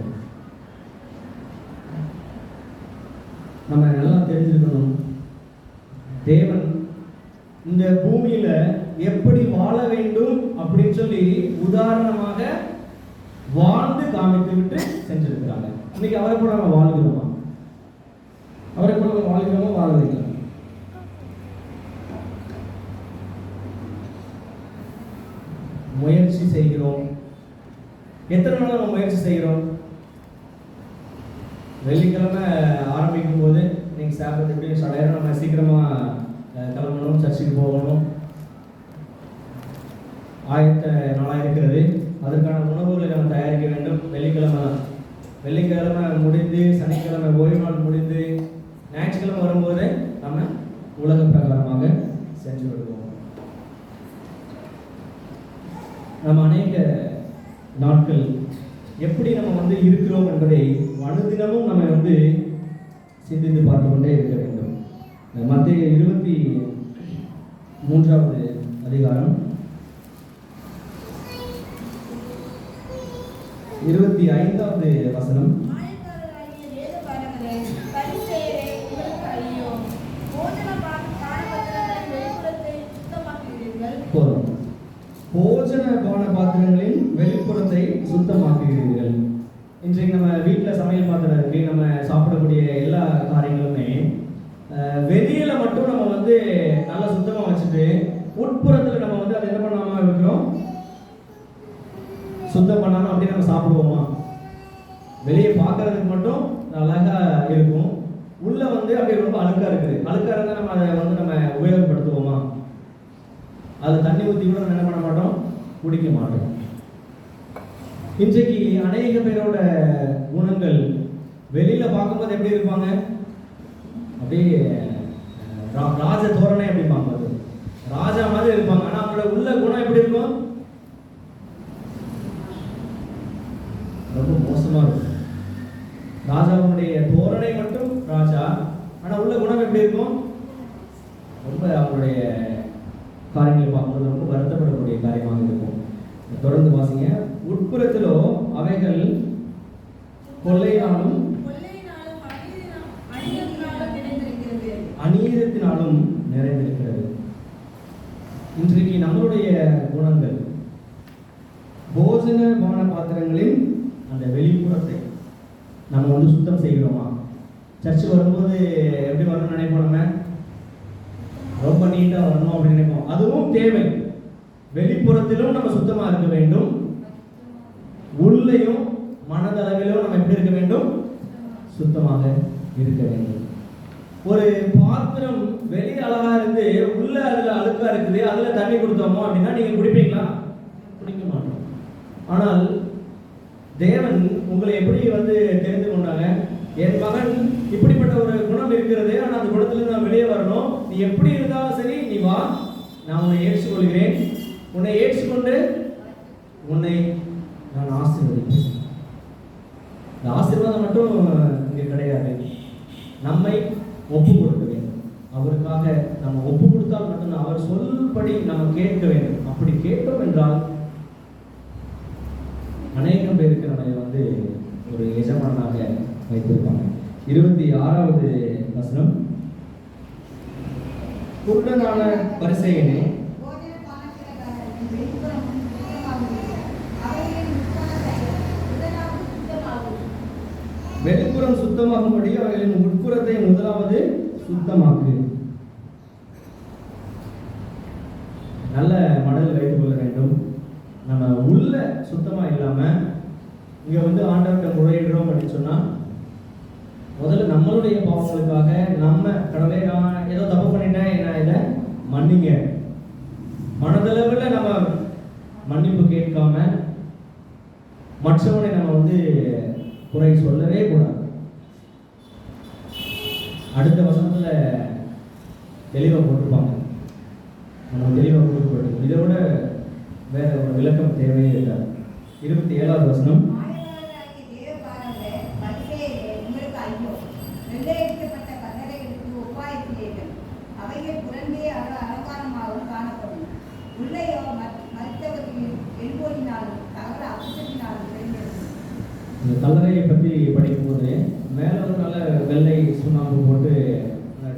நம்ம நல்லா தெரிஞ்சிருக்கணும், தேவன் இந்த பூமியில எப்படி வாழ வேண்டும் அப்படின்னு சொல்லி உதாரணமாக வாழ்ந்து காமித்து விட்டு செஞ்சிருக்கிறாங்க. இன்னைக்கு அவரை போல நம்ம வாழ்கிறோமா? அவரை போல நம்ம வாழ்கிறோமா? வாழலைங்களா? முயற்சி செய்கிறோம். எத்தனை நாள் நம்ம முயற்சி செய்கிறோம்? வெள்ளிக்கிழமை ஆரம்பிக்கும் போது நீங்கள் சாப்பிட்றது எப்படி சடையாக நம்ம சீக்கிரமாக கிளம்பணும், சர்ச்சுக்கு போகணும், ஆயத்த நாளாக இருக்கிறது, அதற்கான உணவுகளை நம்ம தயாரிக்க வேண்டும். வெள்ளிக்கிழமை முடிந்து சனிக்கிழமை ஓய்வு நாள் முடிந்து ஞாயிற்றுக்கிழமை வரும்போது நம்ம உலக பிரகாரமாக சென்று விடுவோம். நம்ம அநேக நாட்கள் எப்படி நம்ம வந்து இருக்கிறோம் என்பதை அனுதினமும் நம்ம வந்து சிந்தித்து பார்த்து கொண்டே இருக்க வேண்டும். மத்தேயு 23வது அதிகாரம் 25வது வசனம். போஜன பான பாத்திரங்களின் வெளிப்புறத்தை சுத்தமாக்குகிறீர்கள். இன்றைக்கு நம்ம வீட்டில் சமையல் பாத்திரம் இருக்கு, நம்ம சாப்பிடக்கூடிய எல்லா காரியங்களுமே வெளியில மட்டும் நம்ம வந்து நல்லா சுத்தமாக வச்சுட்டு உட்புறத்தில் நம்ம வந்து அதை என்ன பண்ணாம இருக்கிறோம்? சுத்தம் பண்ணாம அப்படியே நம்ம சாப்பிடுவோமா? வெளியே பார்க்கறதுக்கு மட்டும் அழகா இருக்கும், உள்ள வந்து அப்படியே ரொம்ப அழுக்கா இருக்குது. அழுக்கா இருந்தால் நம்ம அதை வந்து நம்ம உபயோகப்படுத்துவோமா? அது தண்ணி ஊற்றி கூட நம்ம என்ன பண்ண மாட்டோம்? குடிக்க மாட்டோம். இன்றைக்கு அநேக பேரோட குணங்கள் வெளியில பார்க்கும்போது எப்படி இருப்பாங்க? அப்படியே ராஜ தோரணை அப்படிம்பாங்க, ராஜா மாதிரி இருப்பாங்க. ஆனா அவங்களோட உள்ள குணம் எப்படி இருக்கும்? ரொம்ப மோசமா இருக்கும். ராஜாவுடைய தோரணை மட்டும் ராஜா, ஆனா உள்ள குணம் எப்படி இருக்கும்? ரொம்ப அவங்களுடைய காரியங்களை பார்க்கும்போது ரொம்ப வருத்தப்படக்கூடிய காரியமாக இருக்கும். தொடர்ந்து வாசிங்க. உட்புறத்திலோ அவைகள் கொள்ளையினாலும் அநீதத்தினாலும் நிறைந்திருக்கிறது. இன்றைக்கு நம்மளுடைய குணங்கள் போஜன பாத்தின பான பாத்திரங்களின் அந்த வெளிப்புறத்தை நம்ம வந்து சுத்தம் செய்கிறோமா? சர்ச்சுக்கு வரும்போது எப்படி வரணும்னு நினைப்போம், நம்ம ரொம்ப நீட்டாக வரணும் அப்படின்னு நினைப்போம். அதுவும் தேவை. வெளிப்புறத்திலும் நம்ம சுத்தமாக இருக்க வேண்டும், உள்ளேயும் மனதளவிலும் நம்ம எப்படி இருக்க வேண்டும்? சுத்தமாக இருக்க வேண்டும். ஒரு பாத்திரம் வெளியே அழகா இருந்து உள்ள அதுல அழுக்கா இருக்குது, அதுல தண்ணி கொடுத்தோமோ அப்படின்னா நீங்க குடிப்பீங்களா? குடிக்க மாட்டோம். ஆனால் தேவன் உங்களை எப்படி வந்து தெரிந்து கொண்டாங்க? என் மகன் இப்படிப்பட்ட ஒரு குணம் இருக்கிறது, ஆனால் அந்த குணத்துல நான் வெளியே வரணும், நீ எப்படி இருந்தாலும் சரி நீ வா, நான் உன்னை ஏற்றுக்கொள்கிறேன், உன்னை ஏற்றுக்கொண்டு உன்னை நான் ஆசீர்வதிப்பேன். இந்த ஆசீர்வாதம் மட்டும் இங்கே கிடையாது, நம்மை ஒப்பு கொடுக்க வேண்டும். அவருக்காக நம்ம ஒப்பு கொடுத்தால் மட்டும்தான், அவர் சொல்படி நம்ம கேட்க வேண்டும். அப்படி கேட்டோம் என்றால் அநேகம் பேருக்கு நம்ம வந்து ஒரு எஜமானாக வைத்திருப்பாங்க. 26வது வசனம், குருடனான பரிசேயனே, வெளிப்புறம் சுத்தமாகும்படி அவர்களின் உட்புறத்தை முதலாவது சுத்தமாக்கு. நல்ல மனதில் வைத்துக் கொள்ள வேண்டும். நம்ம உள்ள சுத்தமா இல்லாம இங்க வந்து ஆண்டவர்கிட்ட முறையிடுறோம் அப்படின்னு சொன்னா, முதல்ல நம்மளுடைய பாவங்களுக்காக நம்ம கடவுளே நான் ஏதோ தப்பு பண்ணிட்டேன், என்ன இதை மன்னிங்க, மனதளவில் நம்ம மன்னிப்பு கேட்காம மற்றவனை நம்ம வந்து குறை சொல்லவே கூடாது. அடுத்த வசனத்துல தெளிவாக போட்டிருப்பாங்க, நம்ம தெளிவாக கொடுக்கப்பட்டு இதை விட வேற ஒரு விளக்கம் தேவையே இருக்காது. 27வது வசனம், இந்த கல்லறையை பற்றி படிக்கும்போது மேலே ஒரு நல்ல வெள்ளை சுண்ணாம்பு போட்டு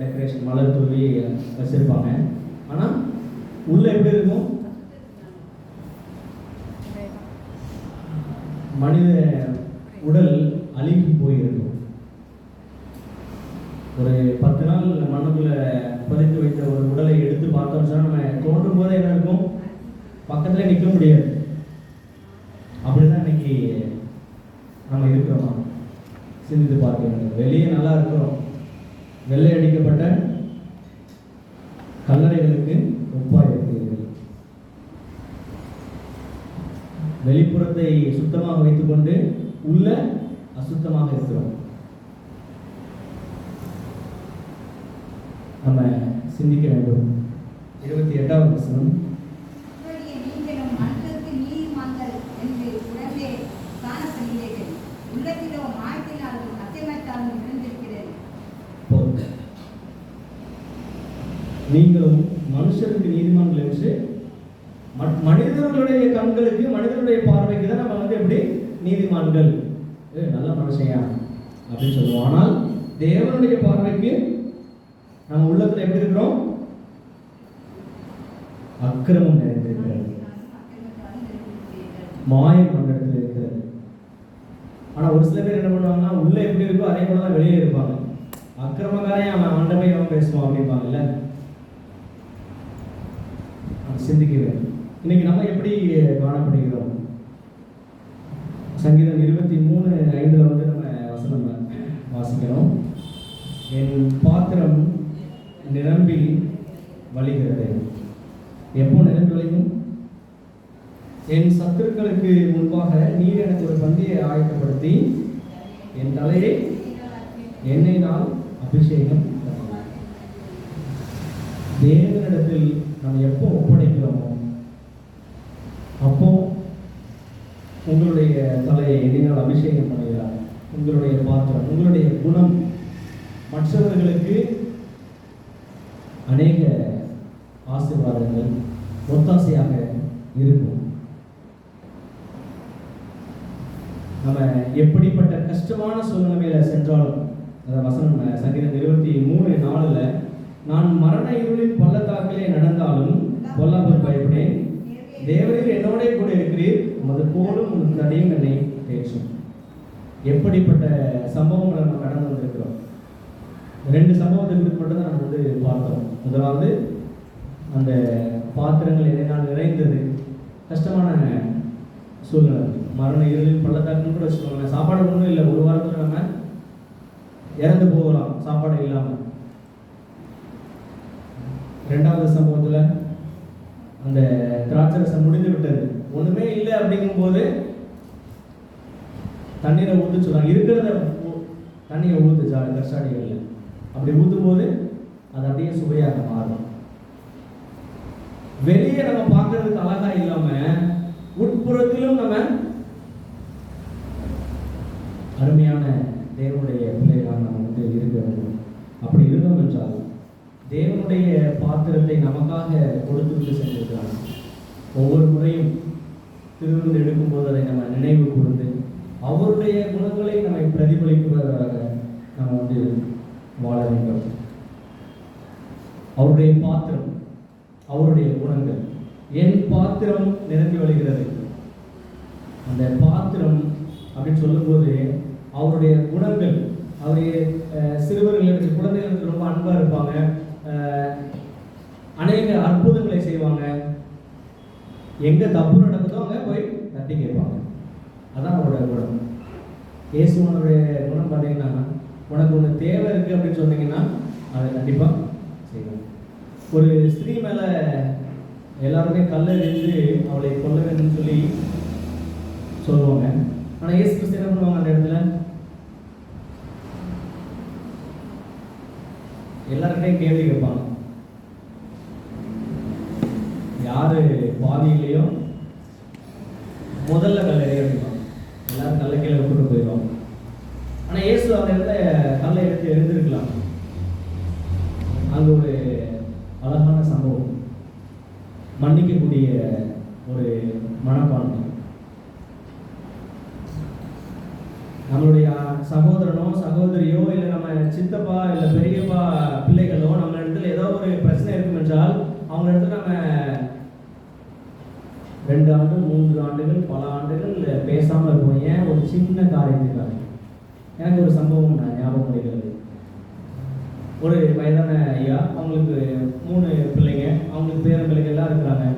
டெக்கரேஷன் மலர் தூவி வச்சிருப்பாங்க. ஆனால் உள்ள எப்படி இருக்கும்? மனித உடல் அழுகி போயிருக்கும். ஒரு 10 நாள் மண்ணுக்குள்ள புதைத்து வைத்த ஒரு உடலை எடுத்து பார்த்தோம்னு சொன்னா நம்ம தோன்றும் போதே என்ன இருக்கும்? பக்கத்துல நிற்க முடியாது. அப்படிதான் இன்னைக்கு நம்ம இருக்கிறோமா? சிந்தித்து பார்க்க வேண்டும். வெளியே நல்லா இருக்கிறோம், வெள்ளை அடிக்கப்பட்ட கல்லறைகளுக்கு ஒப்பாக இருக்கிறீர்கள். வெளிப்புறத்தை சுத்தமாக வைத்துக்கொண்டு உள்ள அசுத்தமாக இருக்கிறோம். நம்ம சிந்திக்க வேண்டும். 28வது வசனம், நீங்களும் மனுஷருக்கு நீதிமான்கள் என்று மனிதர்களுடைய கண்களுக்கு மனிதனுடைய பார்வைக்கு தான் நம்ம வந்து எப்படி நீதிமான்கள், நல்ல மனுஷையா அப்படின்னு சொல்லுவோம். ஆனால் தேவனுடைய பார்வைக்கு நம்ம உள்ளத்துல எப்படி இருக்கிறோம்? அக்கிரமம் நிறைந்திருக்கிறது, மாயம் அந்த இடத்துல இருக்கிறது. ஆனா ஒரு சில பேர் என்ன பண்ணுவாங்கன்னா, உள்ள எப்படி இருக்கோ அதே போல தான் வெளியே இருப்பாங்க. அக்கிரமக்காரையும் அவன் ஆண்டவை அவன் பேசுவான் அப்படிப்பாங்கல்ல. சிந்திக்க வேண்டும். இன்னைக்கு நம்ம எப்படி காணப்படுகிறோம்? சங்கீதம் 23:5 வந்து நம்ம வசனம் வாசிக்கிறோம். என் பாத்திரம் நிரம்பி வழிகிறது. எப்போ நிரம்பி வழியும்? என் சத்துருக்களுக்கு முன்பாக நீர் எனக்கு ஒரு பந்தியை ஆயத்தப்படுத்தி என் தலையை எண்ணெயினால் அபிஷேகம். தேவனிடத்தில் நம்ம எப்போ ஒப்படைக்கிறோமோ அப்போ உங்களுடைய தலையை எண்ணெயினால் அபிஷேகம் பண்ணுகிறார். உங்களுடைய பாத்திரம், உங்களுடைய குணம் மற்றவர்களுக்கு அநேக ஆசீர்வாதங்கள் ஒத்தாசையாக இருக்கும். நம்ம எப்படிப்பட்ட கஷ்டமான சூழ்நிலையில சென்றாலும், வசனம் சங்கீதம் 23:4, நான் மரண இருளின் பள்ளத்தாக்கிலே நடந்தாலும் பொல்லாப்புக்கு பயப்படேன், தேவரீர் என்னோட கூட இருக்கிறீர், உமது கோலும் உமது தடியும் என்னை தேற்றும். எப்படிப்பட்ட சம்பவங்களை நம்ம கடந்து வந்திருக்கிறோம். 2 சம்பவத்தை குறித்து மட்டும் தான் நம்ம பார்த்தோம். முதலாவது அந்த பாத்திரங்கள் எதனால் நிறைந்தது, கஷ்டமான சூழ்நிலை, மரண இருளில் பள்ளத்தாக்குன்னு கூட வச்சுக்கோங்க. சாப்பாடு ஒன்றும் இல்லை, ஒரு வாரத்தில் நம்ம இறந்து போகலாம் சாப்பாடு இல்லாமல். 2வது சம்பவத்தில் அந்த திராட்சரசம் முடிந்து விட்டது, ஒன்றுமே இல்லை அப்படிங்கும்போது தண்ணீரை ஊற்று சொல்லுவாங்க. இருக்கிறத தண்ணியை ஊற்று கற்சாடிகளில், அப்படி ஊற்றும் போது அது அப்படியே சுவையாக மாறும். வெளியே நம்ம பார்க்கறதுக்கு அழகா இல்லாம உட்புறத்திலும் நம்ம அருமையான தேவனுடைய பிள்ளைகளாக நம்ம இருக்க வேண்டும். அப்படி இருந்தோம் என்றால் தேவனுடைய பாத்திரத்தை நமக்காக கொடுத்து சென்றிருக்கிறார். ஒவ்வொரு முறையும் திருவிருந்து எடுக்கும்போது அதை நம்ம நினைவு கூர்ந்து அவருடைய குணங்களை நம்மை பிரதிபலிப்பதாக நம்ம வாழ வேண்டும். அவருடைய பாத்திரம், அவருடைய குணங்கள். என் பாத்திரம் நிரம்பி வழிகிறது. அந்த பாத்திரம் அப்படின்னு சொல்லும்போது அவருடைய குணங்கள், அவருடைய சிறுவர்களுக்கு, குழந்தைகளுக்கு ரொம்ப அன்பா இருப்பாங்க, அநேக அற்புதங்களை செய்வாங்க. எங்க தப்பு நடக்குதோ அங்க போய் தட்டி கேட்பாங்க. அதான் அவருடைய குணம். இயேசுவனுடைய குணம் பார்த்தீங்கன்னா, உனக்கு ஒன்று தேவை இருக்கு அப்படின்னு சொன்னீங்கன்னா அதை கண்டிப்பா செய்வாங்க. ஒரு ஸ்திரீ மேல எல்லாருமே கல்லெறிந்து அவளை கொல்ல வேண்டும் சொல்லி சொல்லுவாங்க. ஆனா இயேசு கிறிஸ்து என்ன பண்ணுவாங்க, அந்த இடத்துல எல்லாருக்கிட்டையும் கேள்வி கேட்பாங்க. யாரு பாதியிலையும் முதல்ல கல்லெறி அப்படிப்பாங்க. எல்லாரும் கல்லை கீழே விட்டு போயிடுவாங்க. ஆனா இயேசு அந்த இடத்துல கல்லை எடுத்து எரிந்திருக்கலாம். அங்க ஒரு அழகான சம்பவம், மன்னிக்கக்கூடிய ஒரு மனப்பான்மை. நம்மளுடைய சகோதரனோ சகோதரியோ இல்லை நம்ம சித்தப்பா இல்லை பெரியப்பா பிள்ளைகளோ நம்ம இடத்துல ஏதோ ஒரு பிரச்சனை இருக்கும் என்றால் அவங்க இடத்துல நம்ம 2 ஆண்டு 3 ஆண்டுகள் பல ஆண்டுகள் பேசாமல் இருப்போம். ஏன்? ஒரு சின்ன காரியத்துக்காக. எனக்கு ஒரு சம்பவம் ஞாபகம் வருகிறது. ஒரு வயதான ஐயா, அவங்களுக்கு 3 பிள்ளைங்க, அவங்களுக்கு பேரன் பிள்ளைங்க எல்லாம் இருக்கிறாங்க.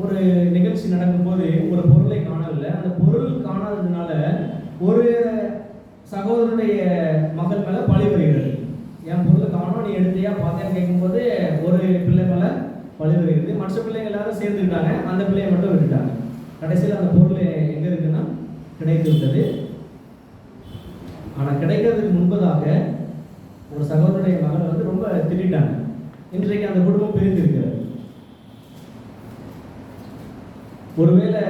ஒரு நிகழ்ச்சி நடக்கும்போது ஒரு பொருளை காணவில்லை. அந்த பொருள் காணாததுனால ஒரு சகோதரனுடைய மகள் மேல பழி வருகிறது. என் பொருளை காணோம், நீ எடுத்தியா பார்த்தேன்னு கேட்கும்போது ஒரு பிள்ளை மேல பழி வருகிறது. மற்ற பிள்ளைங்க எல்லாரும் சேர்ந்துக்கிட்டாங்க, அந்த பிள்ளையை மட்டும் விட்டுட்டாங்க. கடைசியில் அந்த பொருள் எங்க இருக்குன்னா கிடைத்து விட்டது. ஆனா கிடைக்கிறதுக்கு முன்பதாக ஒரு சகோதரனுடைய மகள் ரொம்ப திட்டாங்க. இன்றைக்கு அந்த குடும்பம் பிரிந்து இருக்கிறது. ஒருவேளை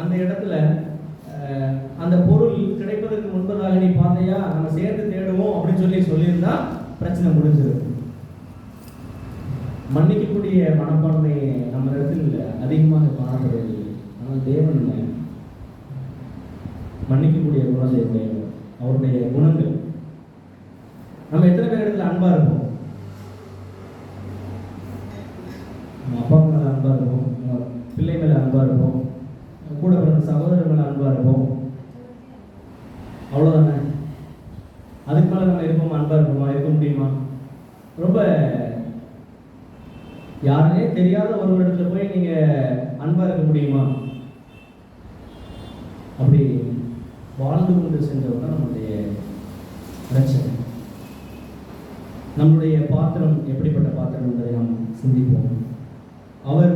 அந்த இடத்துல அந்த பொருள் கிடைப்பதற்கு முன்பதாக நீ பார்த்தையா, நம்ம சேர்ந்து தேடுவோம் அப்படின்னு சொல்லியிருந்தா பிரச்சனை முடிஞ்சிருக்கு. மன்னிக்கக்கூடிய மனப்பான்மை நம்ம இடத்தில் அதிகமாக காணப்படுவதில்லை. ஆனால் தேவன் மன்னிக்கக்கூடிய குணத்தை உடையவர். அவருடைய குணங்கள். நம்ம எத்தனை பேர் இடத்துல அன்பா இருப்போம்? நம்ம அப்பா மேல அன்பா இருப்போம், பிள்ளை மேல அன்பா இருப்போம், கூட பிறந்த சகோதரர் மேல அன்பா இருப்போம். அவ்வளவுதானே? அதுக்கு மேல நம்ம இருப்போமா? அன்பா இருப்போமா? இருக்க முடியுமா? ரொம்ப யாருனே தெரியாத ஒரு இடத்துல போய் நீங்க அன்பா இருக்க முடியுமா? அப்படி வாழ்ந்து கொண்டு சென்றவர் தான் நம்முடைய பிரச்சனை. நம்முடைய பாத்திரம் எப்படிப்பட்ட பாத்திரம் என்பதை நாம் சிந்திப்போம். அவர்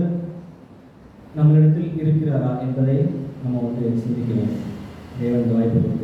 நம்மளிடத்தில் இருக்கிறாரா என்பதை நம்ம சிந்திக்கிறோம். தேவன் வாய்ப்பு